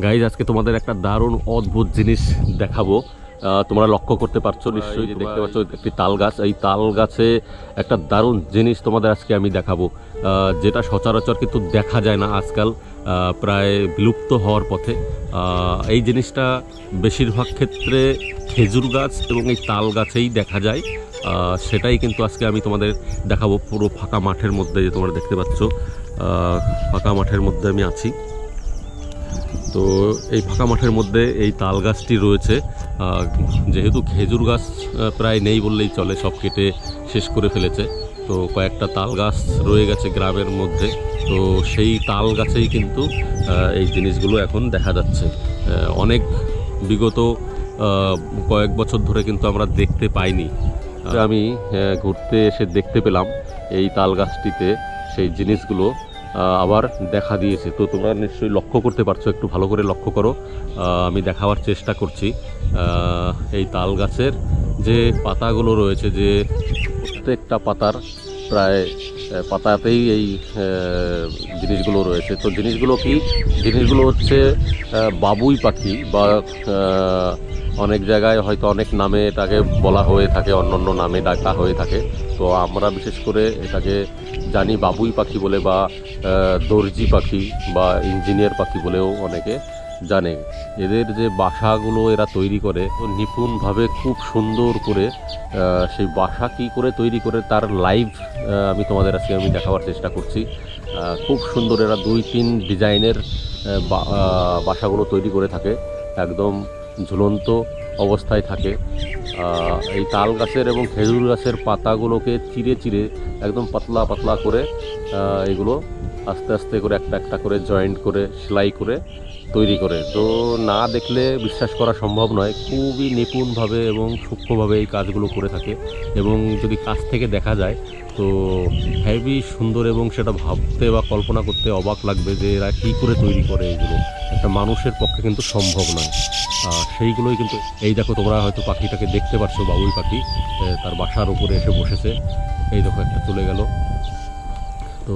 Guys আজকে তোমাদের একটা দারুণ অদ্ভুত জিনিস দেখাবো। তোমরা লক্ষ্য করতে পারছো নিশ্চয়ই, দেখতে পাচ্ছ একটি তাল গাছ। এই তাল গাছে একটা দারুণ জিনিস তোমাদের আজকে আমি দেখাবো, যেটা সচরাচর কিন্তু দেখা যায় না আজকাল, প্রায় বিলুপ্ত হওয়ার পথে। এই জিনিসটা বেশিরভাগ ক্ষেত্রে খেজুর গাছ এবং এই তাল গাছেই দেখা যায়। সেটাই কিন্তু আজকে আমি তোমাদের দেখাবো পুরো ফাঁকা মাঠের মধ্যে। যে তোমরা দেখতে পাচ্ছ ফাঁকা মাঠের মধ্যে আমি আছি। তো এই ফাঁকা মাঠের মধ্যে এই তাল গাছটি রয়েছে। যেহেতু খেজুর গাছ প্রায় নেই বললেই চলে, সব কেটে শেষ করে ফেলেছে, তো কয়েকটা তাল গাছ রয়ে গেছে গ্রামের মধ্যে। তো সেই তাল গাছেই কিন্তু এই জিনিসগুলো এখন দেখা যাচ্ছে। অনেক বিগত কয়েক বছর ধরে কিন্তু আমরা দেখতে পাইনি। আমি ঘুরতে এসে দেখতে পেলাম এই তাল গাছটিতে সেই জিনিসগুলো আবার দেখা দিয়েছে। তো তোমরা নিশ্চয়ই লক্ষ্য করতে পারছো, একটু ভালো করে লক্ষ্য করো। আমি দেখাবার চেষ্টা করছি এই তাল গাছের যে পাতাগুলো রয়েছে, যে প্রত্যেকটা পাতার প্রায় পাতাতেই এই জিনিসগুলো রয়েছে। তো জিনিসগুলো কি? জিনিসগুলো হচ্ছে বাবুই পাখি, বা অনেক জায়গায় হয়তো অনেক নামে এটাকে বলা হয়ে থাকে, অন্য অন্য নামে ডাকা হয়ে থাকে। তো আমরা বিশেষ করে এটাকে জানি বাবুই পাখি বলে, বা দর্জি পাখি, বা ইঞ্জিনিয়ার পাখি বলেও অনেকে জানে। এদের যে বাসাগুলো এরা তৈরি করে নিপুণভাবে, খুব সুন্দর করে, সেই বাসা কী করে তৈরি করে তার লাইভ আমি তোমাদের আজকে দেখাবার চেষ্টা করছি। খুব সুন্দর এরা 2-3 ডিজাইনের বাসাগুলো তৈরি করে থাকে, একদম ঝুলন্ত অবস্থায় থাকে। এই তাল গাছের এবং খেজুর গাছের পাতাগুলোকে চিরে চিরে একদম পাতলা পাতলা করে এগুলো আস্তে আস্তে করে একটা একটা করে জয়েন্ট করে সেলাই করে তৈরি করে। তো না দেখলে বিশ্বাস করা সম্ভব নয়, খুবই নিপুণভাবে এবং সূক্ষ্মভাবে এই কাজগুলো করে থাকে। এবং যদি কাছ থেকে দেখা যায় তো হেভি সুন্দর, এবং সেটা ভাবতে বা কল্পনা করতে অবাক লাগবে যে এরা কী করে তৈরি করে। এইগুলো একটা মানুষের পক্ষে কিন্তু সম্ভব নয়। সেইগুলোই কিন্তু, এই দেখো তোমরা হয়তো পাখিটাকে দেখতে পাচ্ছ, বাবুই পাখি তার বাসার উপরে এসে বসেছে। এই দেখো একটা চলে গেল। তো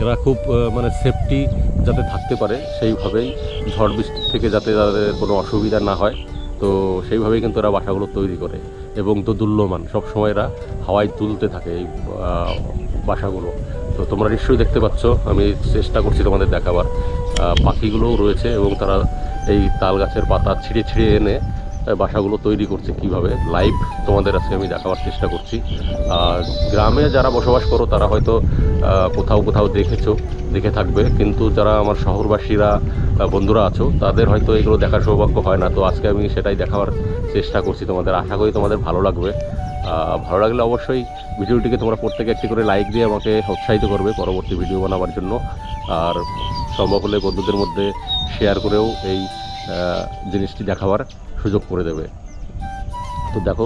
এরা খুব মানে সেফটি যাতে থাকতে পারে সেইভাবেই, ঝড় বৃষ্টির থেকে যাতে তাদের কোনো অসুবিধা না হয়, তো সেইভাবেই কিন্তু এরা বাসাগুলো তৈরি করে। এবং দোদুল্যমান, সবসময় এরা হাওয়ায় তুলতে থাকে এই বাসাগুলো। তো তোমরা নিশ্চয়ই দেখতে পাচ্ছ, আমি চেষ্টা করছি তোমাদের দেখাবার। পাখিগুলোও রয়েছে এবং তারা এই তাল গাছের পাতা ছিঁড়ে ছিঁড়ে এনে বাসাগুলো তৈরি করছে কীভাবে, লাইভ তোমাদের আজকে আমি দেখাবার চেষ্টা করছি। গ্রামে যারা বসবাস করো তারা হয়তো কোথাও কোথাও দেখে থাকবে, কিন্তু যারা আমার শহরবাসীরা বন্ধুরা আছো তাদের হয়তো এগুলো দেখার সৌভাগ্য হয় না। তো আজকে আমি সেটাই দেখাবার চেষ্টা করছি তোমাদের। আশা করি তোমাদের ভালো লাগবে। ভালো লাগলে অবশ্যই ভিডিওটিকে তোমরা প্রত্যেকে একটি করে লাইক দিয়ে আমাকে উৎসাহিত করবে পরবর্তী ভিডিও বানাবার জন্য। আর সম্ভব হলে বন্ধুদের মধ্যে শেয়ার করেও এই জিনিসটি দেখাবার সুযোগ করে দেবে। তো দেখো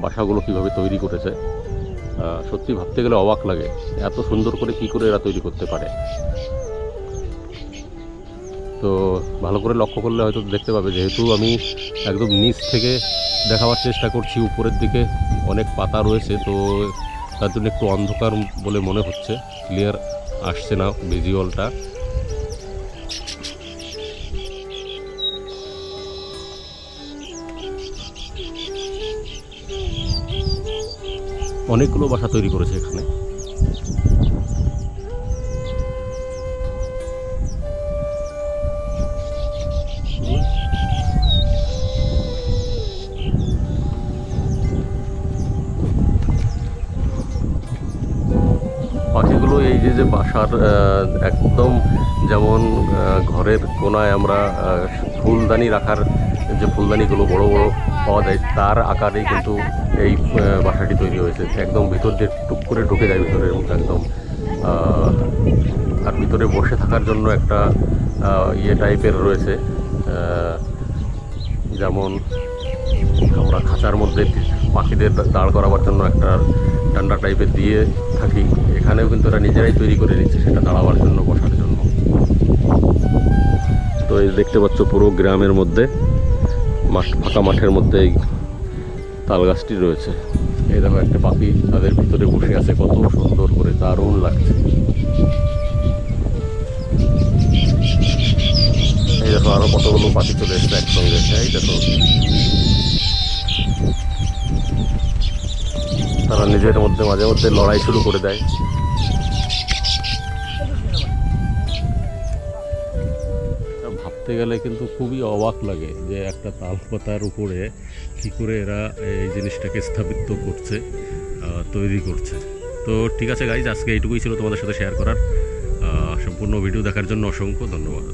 বাসাগুলো কীভাবে তৈরি করেছে, সত্যি ভাবতে গেলে অবাক লাগে, এত সুন্দর করে কী করে এরা তৈরি করতে পারে। তো ভালো করে লক্ষ্য করলে হয়তো দেখতে পাবে, যেহেতু আমি একদম নিচ থেকে দেখাবার চেষ্টা করছি, উপরের দিকে অনেক পাতা রয়েছে, তো তার জন্য একটু অন্ধকার বলে মনে হচ্ছে, ক্লিয়ার আসছে না ভিজুয়ালটা। অনেকগুলো বাসা তৈরি করেছে এখানে। পাখিগুলো এই যে বাসার একদম যেমন ঘরের কোনায় আমরা ফুলদানি রাখার যে ফুলদানিগুলো বড় বড় পাওয়া যায়, তার আকারেই কিন্তু এই বাসাটি তৈরি হয়েছে। একদম ভিতর দিয়ে টুক করে ঢুকে যায় ভিতরের মধ্যে একদম। আর ভিতরে বসে থাকার জন্য একটা ইয়ে টাইপের রয়েছে, যেমন আমরা খাঁচার মধ্যে পাখিদের দাঁড় করাবার জন্য একটা ডান্ডা টাইপের দিয়ে থাকি, এখানেও কিন্তু এরা নিজেরাই তৈরি করে নিচ্ছে সেটা দাঁড়াবার জন্য, বসার জন্য। তো এই দেখতে পাচ্ছ পুরো গ্রামের মধ্যে ফাঁকা মাঠের মধ্যে এই তাল গাছটি রয়েছে। এই দেখো একটা পাখি তাদের ভিতরে বসে আছে, কত সুন্দর করে, দারুণ লাগছে। দেখো আরো কতগুলো পাখি চলে এসছে একসঙ্গে, এই দেখো তারা নিজের মধ্যে মাঝে মধ্যে লড়াই শুরু করে দেয়। ভাবতে গেলে কিন্তু খুবই অবাক লাগে যে একটা তাল পাতার উপরে কী করে এরা এই জিনিসটাকে স্থাপিত করছে, তৈরি করছে। তো ঠিক আছে গাইজ, আজকে এইটুকুই ছিল তোমাদের সাথে শেয়ার করার। সম্পূর্ণ ভিডিও দেখার জন্য অসংখ্য ধন্যবাদ।